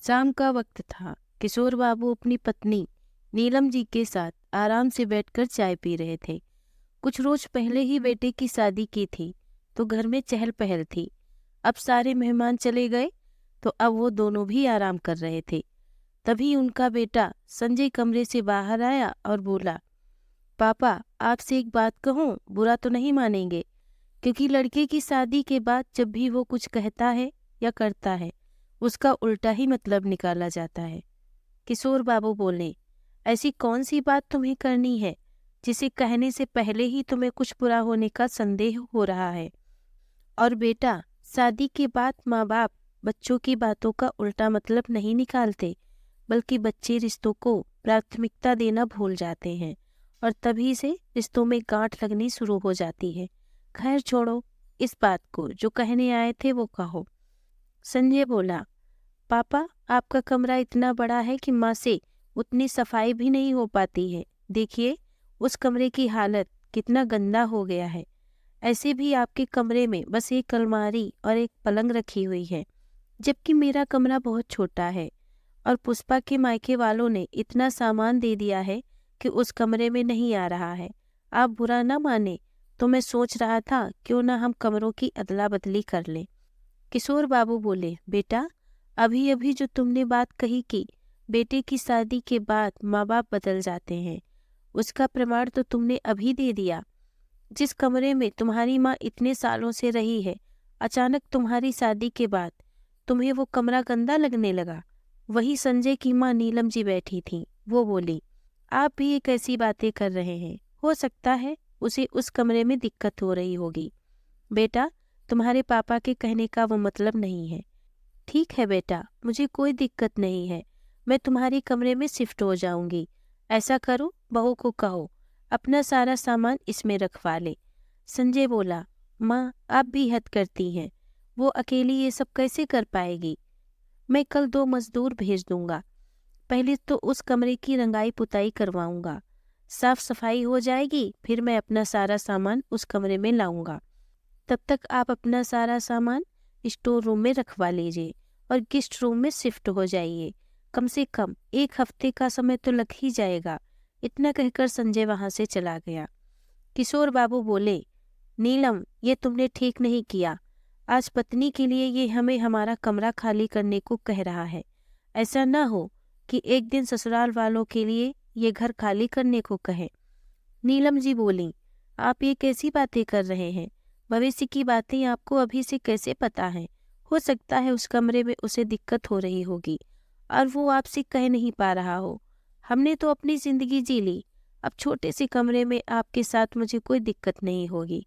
शाम का वक्त था। किशोर बाबू अपनी पत्नी नीलम जी के साथ आराम से बैठकर चाय पी रहे थे। कुछ रोज पहले ही बेटे की शादी की थी, तो घर में चहल पहल थी। अब सारे मेहमान चले गए, तो अब वो दोनों भी आराम कर रहे थे। तभी उनका बेटा संजय कमरे से बाहर आया और बोला, पापा आपसे एक बात कहूँ, बुरा तो नहीं मानेंगे? क्योंकि लड़के की शादी के बाद जब भी वो कुछ कहता है या करता है, उसका उल्टा ही मतलब निकाला जाता है। किशोर बाबू बोले, ऐसी कौन सी बात तुम्हें करनी है जिसे कहने से पहले ही तुम्हें कुछ बुरा होने का संदेह हो रहा है? और बेटा, शादी के बाद माँ बाप बच्चों की बातों का उल्टा मतलब नहीं निकालते, बल्कि बच्चे रिश्तों को प्राथमिकता देना भूल जाते हैं और तभी से रिश्तों में गांठ लगनी शुरू हो जाती है। खैर छोड़ो, इस बात को जो कहने आए थे वो कहो। संजय बोला, पापा आपका कमरा इतना बड़ा है कि माँ से उतनी सफाई भी नहीं हो पाती है। देखिए उस कमरे की हालत कितना गंदा हो गया है। ऐसे भी आपके कमरे में बस एक अलमारी और एक पलंग रखी हुई है, जबकि मेरा कमरा बहुत छोटा है और पुष्पा के मायके वालों ने इतना सामान दे दिया है कि उस कमरे में नहीं आ रहा है। आप बुरा ना माने तो मैं सोच रहा था क्यों ना हम कमरों की अदला बदली कर लें। किशोर बाबू बोले, बेटा अभी अभी जो तुमने बात कही कि बेटे की शादी के बाद माँ बाप बदल जाते हैं, उसका प्रमाण तो तुमने अभी दे दिया। जिस कमरे में तुम्हारी माँ इतने सालों से रही है, अचानक तुम्हारी शादी के बाद तुम्हें वो कमरा गंदा लगने लगा। वही संजय की माँ नीलम जी बैठी थी। वो बोली, आप भी एक ऐसी बातें कर रहे हैं, हो सकता है उसे उस कमरे में दिक्कत हो रही होगी। बेटा, तुम्हारे पापा के कहने का वो मतलब नहीं है। ठीक है बेटा, मुझे कोई दिक्कत नहीं है, मैं तुम्हारे कमरे में शिफ्ट हो जाऊंगी। ऐसा करो, बहू को कहो अपना सारा सामान इसमें रखवा ले। संजय बोला, माँ आप भी हद करती हैं, वो अकेली ये सब कैसे कर पाएगी? मैं कल 2 मजदूर भेज दूंगा। पहले तो उस कमरे की रंगाई पुताई करवाऊंगा, साफ सफाई हो जाएगी, फिर मैं अपना सारा सामान उस कमरे में लाऊंगा। तब तक आप अपना सारा सामान स्टोर रूम में रखवा लीजिए और गेस्ट रूम में शिफ्ट हो जाइए। कम से कम 1 हफ्ते का समय तो लग ही जाएगा। इतना कहकर संजय वहां से चला गया। किशोर बाबू बोले, नीलम ये तुमने ठीक नहीं किया। आज पत्नी के लिए ये हमें हमारा कमरा खाली करने को कह रहा है। ऐसा ना हो कि एक दिन ससुराल वालों के लिए ये घर खाली करने को कहे। नीलम जी बोली, आप ये कैसी बातें कर रहे हैं? भविष्य की बातें आपको अभी से कैसे पता है? हो सकता है उस कमरे में उसे दिक्कत हो रही होगी और वो आपसे कह नहीं पा रहा हो। हमने तो अपनी जिंदगी जी ली, अब छोटे से कमरे में आपके साथ मुझे कोई दिक्कत नहीं होगी।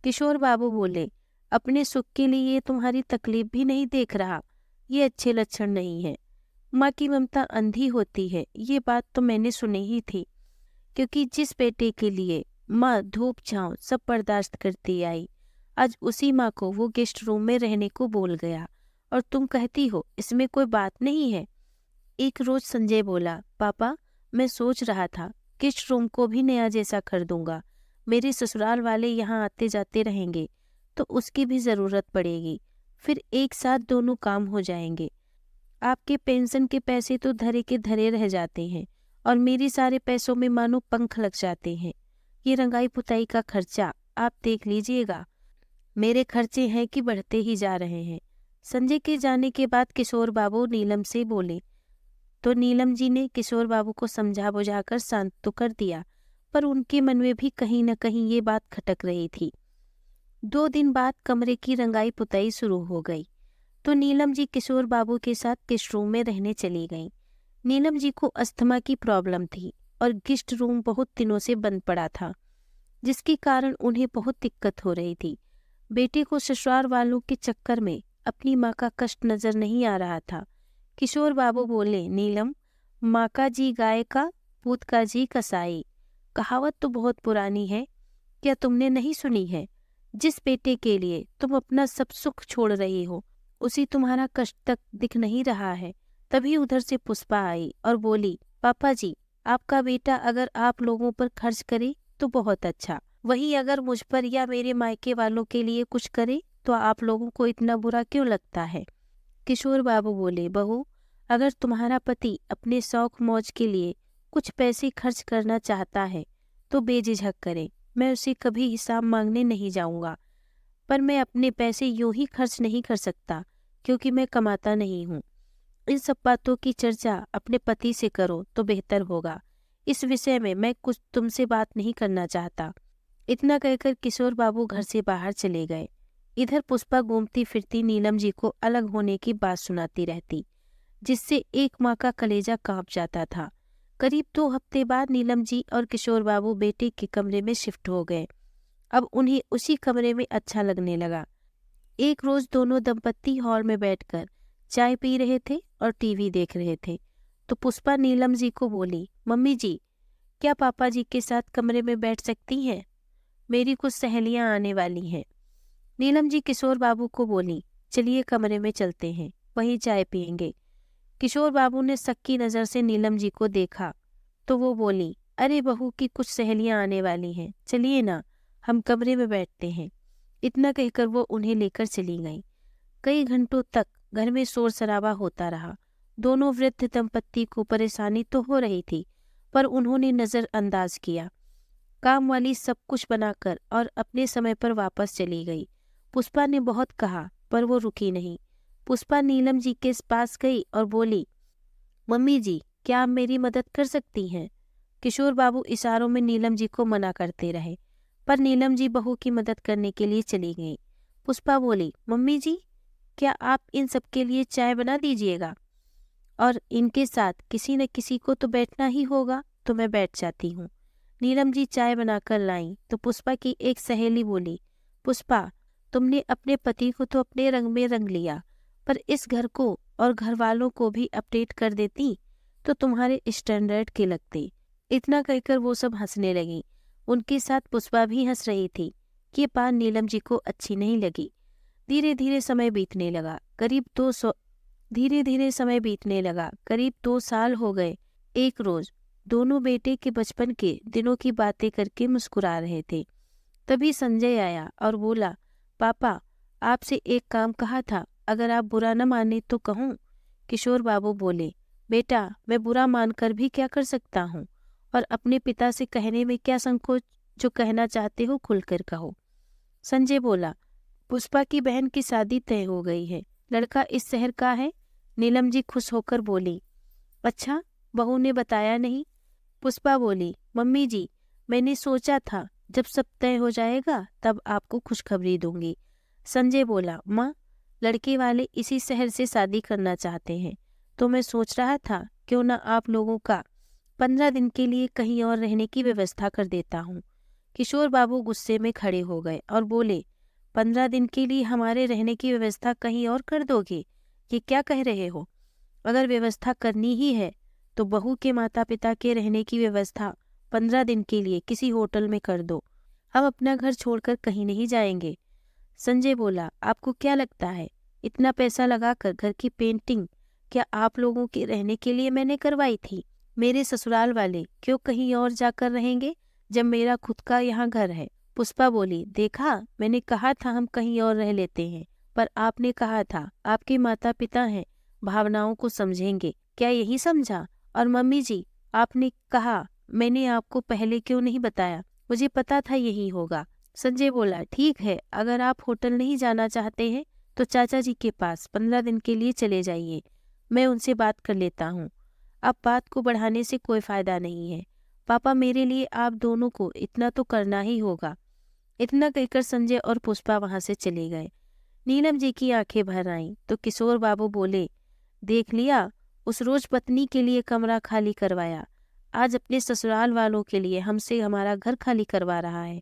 किशोर बाबू बोले, अपने सुख के लिए ये तुम्हारी तकलीफ भी नहीं देख रहा, ये अच्छे लक्षण नहीं है। माँ की ममता अंधी होती है, ये बात तो मैंने सुनी ही थी। क्योंकि जिस बेटे के लिए माँ धूप छांव सब बर्दाश्त करती आई, आज उसी माँ को वो गेस्ट रूम में रहने को बोल गया और तुम कहती हो इसमें कोई बात नहीं है। एक रोज संजय बोला, पापा मैं सोच रहा था गेस्ट रूम को भी नया जैसा कर दूंगा। मेरे ससुराल वाले यहाँ आते जाते रहेंगे तो उसकी भी जरूरत पड़ेगी, फिर एक साथ दोनों काम हो जाएंगे। आपके पेंशन के पैसे तो धरे के धरे रह जाते हैं और मेरे सारे पैसों में मानो पंख लग जाते हैं। ये रंगाई पुताई का खर्चा आप देख लीजिएगा, मेरे खर्चे हैं कि बढ़ते ही जा रहे हैं। संजय के जाने के बाद किशोर बाबू नीलम से बोले, तो नीलम जी ने किशोर बाबू को समझा बुझाकर शांत तो कर दिया, पर उनके मन में भी कहीं न कहीं ये बात खटक रही थी। 2 दिन बाद कमरे की रंगाई पुताई शुरू हो गई, तो नीलम जी किशोर बाबू के साथ गेस्ट रूम में रहने चली गईं। नीलम जी को अस्थमा की प्रॉब्लम थी और गेस्ट रूम बहुत दिनों से बंद पड़ा था, जिसके कारण उन्हें बहुत दिक्कत हो रही थी। बेटे को ससुराल वालों के चक्कर में अपनी माँ का कष्ट नजर नहीं आ रहा था। किशोर बाबू बोले, नीलम माँ का जी गाय का, पूत का जी कसाई। कहावत तो बहुत पुरानी है, क्या तुमने नहीं सुनी है? जिस बेटे के लिए तुम अपना सब सुख छोड़ रही हो, उसी तुम्हारा कष्ट तक दिख नहीं रहा है। तभी उधर से पुष्पा आई और बोली, पापा जी आपका बेटा अगर आप लोगों पर खर्च करे तो बहुत अच्छा, वहीं अगर मुझ पर या मेरे मायके वालों के लिए कुछ करे तो आप लोगों को इतना बुरा क्यों लगता है? किशोर बाबू बोले, बहू अगर तुम्हारा पति अपने शौक मौज के लिए कुछ पैसे खर्च करना चाहता है तो बेझिझक करे, मैं उसे कभी हिसाब मांगने नहीं जाऊंगा। पर मैं अपने पैसे यूं ही खर्च नहीं कर सकता क्योंकि मैं कमाता नहीं हूँ। इन सब बातों की चर्चा अपने पति से करो तो बेहतर होगा। इस विषय में मैं कुछ तुमसे बात नहीं करना चाहता। इतना कहकर किशोर बाबू घर से बाहर चले गए। इधर पुष्पा घूमती फिरती नीलम जी को अलग होने की बात सुनाती रहती, जिससे एक माँ का कलेजा कांप जाता था। करीब 2 हफ्ते बाद नीलम जी और किशोर बाबू बेटे के कमरे में शिफ्ट हो गए। अब उन्हें उसी कमरे में अच्छा लगने लगा। एक रोज दोनों दंपत्ति हॉल में बैठकर चाय पी रहे थे और टीवी देख रहे थे, तो पुष्पा नीलम जी को बोली, मम्मी जी, क्या पापा जी के साथ कमरे में बैठ सकती हैं? मेरी कुछ सहेलियां आने वाली हैं। नीलम जी किशोर बाबू को बोली, चलिए कमरे में चलते हैं, वहीं चाय पियेंगे। किशोर बाबू ने शक की नज़र से नीलम जी को देखा तो वो बोली, अरे बहू की कुछ सहेलियां आने वाली हैं, चलिए ना, हम कमरे में बैठते हैं। इतना कहकर वो उन्हें लेकर चली गई। कई घंटों तक घर में शोर शराबा होता रहा। दोनों वृद्ध दंपत्ति को परेशानी तो हो रही थी, पर उन्होंने नज़रअंदाज किया। काम वाली सब कुछ बनाकर और अपने समय पर वापस चली गई। पुष्पा ने बहुत कहा पर वो रुकी नहीं। पुष्पा नीलम जी के पास गई और बोली, मम्मी जी, क्या आप मेरी मदद कर सकती हैं? किशोर बाबू इशारों में नीलम जी को मना करते रहे, पर नीलम जी बहू की मदद करने के लिए चली गई। पुष्पा बोली, मम्मी जी, क्या आप इन सब के लिए चाय बना दीजिएगा? और इनके साथ किसी न किसी को तो बैठना ही होगा, तो मैं बैठ जाती हूँ। नीलम जी चाय बनाकर लाई तो पुष्पा की एक सहेली बोली, पुष्पा, तुमने अपने पति को तो अपने रंग में रंग लिया, पर इस घर को और घर वालों को भी अपडेट कर देती तो तुम्हारे स्टैंडर्ड के लगते। इतना कहकर वो सब हंसने लगी। उनके साथ पुष्पा भी हंस रही थी। ये बात नीलम जी को अच्छी नहीं लगी। धीरे धीरे समय बीतने लगा। करीब 2 साल हो गए। एक रोज दोनों बेटे के बचपन के दिनों की बातें करके मुस्कुरा रहे थे। तभी संजय आया और बोला, पापा, आपसे एक काम कहा था, अगर आप बुरा न माने तो कहूँ? किशोर बाबू बोले, बेटा, मैं बुरा मानकर भी क्या कर सकता हूँ, और अपने पिता से कहने में क्या संकोच, जो कहना चाहते हो खुलकर कहो। संजय बोला, पुष्पा की बहन की शादी तय हो गई है, लड़का इस शहर का है। नीलम जी खुश होकर बोली, अच्छा, बहू ने बताया नहीं? पुष्पा बोली, मम्मी जी, मैंने सोचा था जब सब तय हो जाएगा तब आपको खुशखबरी दूंगी। संजय बोला, माँ, लड़के वाले इसी शहर से शादी करना चाहते हैं, तो मैं सोच रहा था क्यों ना आप लोगों का 15 दिन के लिए कहीं और रहने की व्यवस्था कर देता हूँ। किशोर बाबू गुस्से में खड़े हो गए और बोले, 15 दिन के लिए हमारे रहने की व्यवस्था कहीं और कर दोगे? ये क्या कह रहे हो? अगर व्यवस्था करनी ही है तो बहू के माता पिता के रहने की व्यवस्था 15 दिन के लिए किसी होटल में कर दो। हम अपना घर छोड़कर कहीं नहीं जाएंगे। संजय बोला, आपको क्या लगता है, इतना पैसा लगाकर घर की पेंटिंग क्या आप लोगों के रहने के लिए मैंने करवाई थी? मेरे ससुराल वाले क्यों कहीं और जाकर रहेंगे जब मेरा खुद का यहाँ घर है? पुष्पा बोली, देखा, मैंने कहा था हम कहीं और रह लेते हैं, पर आपने कहा था आपके माता पिता हैं, भावनाओं को समझेंगे, क्या यही समझा? और मम्मी जी, आपने कहा, मैंने आपको पहले क्यों नहीं बताया? मुझे पता था यही होगा। संजय बोला, ठीक है, अगर आप होटल नहीं जाना चाहते हैं तो चाचा जी के पास 15 दिन के लिए चले जाइए, मैं उनसे बात कर लेता हूँ। अब बात को बढ़ाने से कोई फायदा नहीं है। पापा, मेरे लिए आप दोनों को इतना तो करना ही होगा। इतना कहकर संजय और पुष्पा वहां से चले गए। नीलम जी की आंखें भर आईं तो किशोर बाबू बोले, देख लिया, उस रोज पत्नी के लिए कमरा खाली करवाया, आज अपने ससुराल वालों के लिए हमसे हमारा घर खाली करवा रहा है।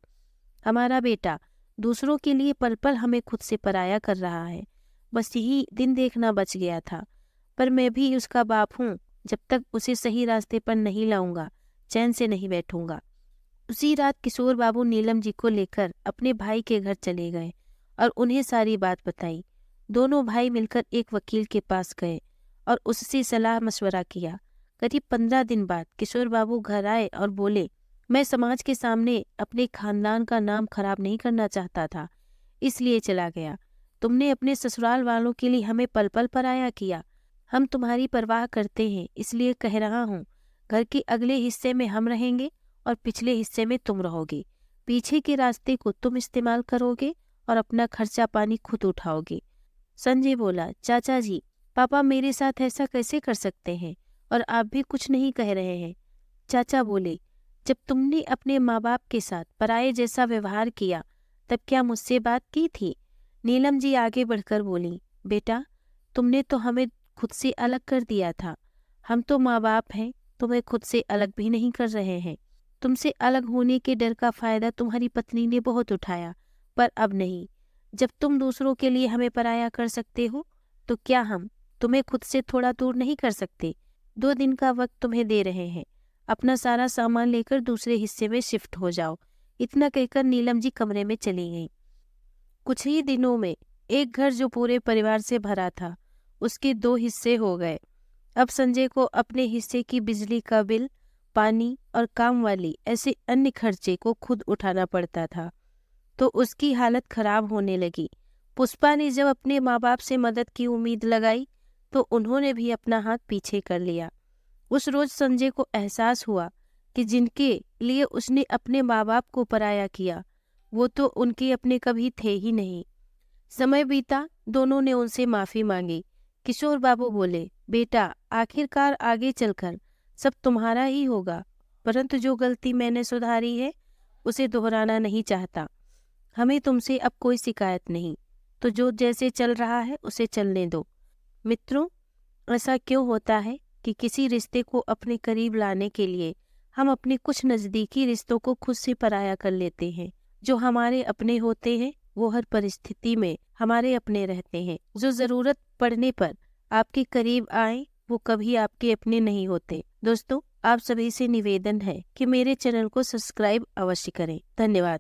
हमारा बेटा दूसरों के लिए पल पल हमें खुद से पराया कर रहा है। बस यही दिन देखना बच गया था, पर मैं भी उसका बाप हूँ। जब तक उसे सही रास्ते पर नहीं लाऊंगा, चैन से नहीं बैठूंगा। उसी रात किशोर बाबू नीलम जी को लेकर अपने भाई के घर चले गए और उन्हें सारी बात बताई। दोनों भाई मिलकर एक वकील के पास गए और उससे सलाह मशवरा किया। करीब 15 दिन बाद किशोर बाबू घर आए और बोले, मैं समाज के सामने अपने खानदान का नाम खराब नहीं करना चाहता था, इसलिए चला गया। तुमने अपने ससुराल वालों के लिए हमें पल पल पराया किया। हम तुम्हारी परवाह करते हैं, इसलिए कह रहा हूँ। घर के अगले हिस्से में हम रहेंगे और पिछले हिस्से में तुम रहोगे। पीछे के रास्ते को तुम इस्तेमाल करोगे और अपना खर्चा पानी खुद उठाओगे। संजय बोला, चाचा जी, पापा मेरे साथ ऐसा कैसे कर सकते हैं, और आप भी कुछ नहीं कह रहे हैं। चाचा बोले, जब तुमने अपने माँ बाप के साथ पराये जैसा व्यवहार किया तब क्या मुझसे बात की थी? नीलम जी आगे बढ़कर बोली, बेटा, तुमने तो हमें खुद से अलग कर दिया था। हम तो माँ बाप हैं, तुम्हें खुद से अलग भी नहीं कर रहे हैं। तुमसे अलग होने के डर का फायदा तुम्हारी पत्नी ने बहुत उठाया, पर अब नहीं। जब तुम दूसरों के लिए हमें पराया कर सकते हो, तो क्या हम तुम्हें खुद से थोड़ा दूर नहीं कर सकते? 2 दिन का वक्त तुम्हें दे रहे हैं, अपना सारा सामान लेकर दूसरे हिस्से में शिफ्ट हो जाओ। इतना कहकर नीलम जी कमरे में चली गईं। कुछ ही दिनों में एक घर जो पूरे परिवार से भरा था, उसके 2 हिस्से हो गए। अब संजय को अपने हिस्से की बिजली का बिल, पानी और काम वाली ऐसे अन्य खर्चे को खुद उठाना पड़ता था, तो उसकी हालत खराब होने लगी। पुष्पा ने जब अपने माँ बाप से मदद की उम्मीद लगाई, तो उन्होंने भी अपना हाथ पीछे कर लिया। उस रोज संजय को एहसास हुआ कि जिनके लिए उसने अपने माँ बाप को पराया किया, वो तो उनके अपने कभी थे ही नहीं। समय बीता, दोनों ने उनसे माफी मांगी। किशोर बाबू बोले, बेटा, आखिरकार आगे चलकर सब तुम्हारा ही होगा, परंतु जो गलती मैंने सुधारी है उसे दोहराना नहीं चाहता। हमें तुमसे अब कोई शिकायत नहीं, तो जो जैसे चल रहा है उसे चलने दो। मित्रों, ऐसा क्यों होता है कि किसी रिश्ते को अपने करीब लाने के लिए हम अपने कुछ नज़दीकी रिश्तों को खुद से पराया कर लेते हैं। जो हमारे अपने होते हैं वो हर परिस्थिति में हमारे अपने रहते हैं। जो ज़रूरत पड़ने पर आपके करीब आए वो कभी आपके अपने नहीं होते। दोस्तों, आप सभी से निवेदन है कि मेरे चैनल को सब्सक्राइब अवश्य करें। धन्यवाद।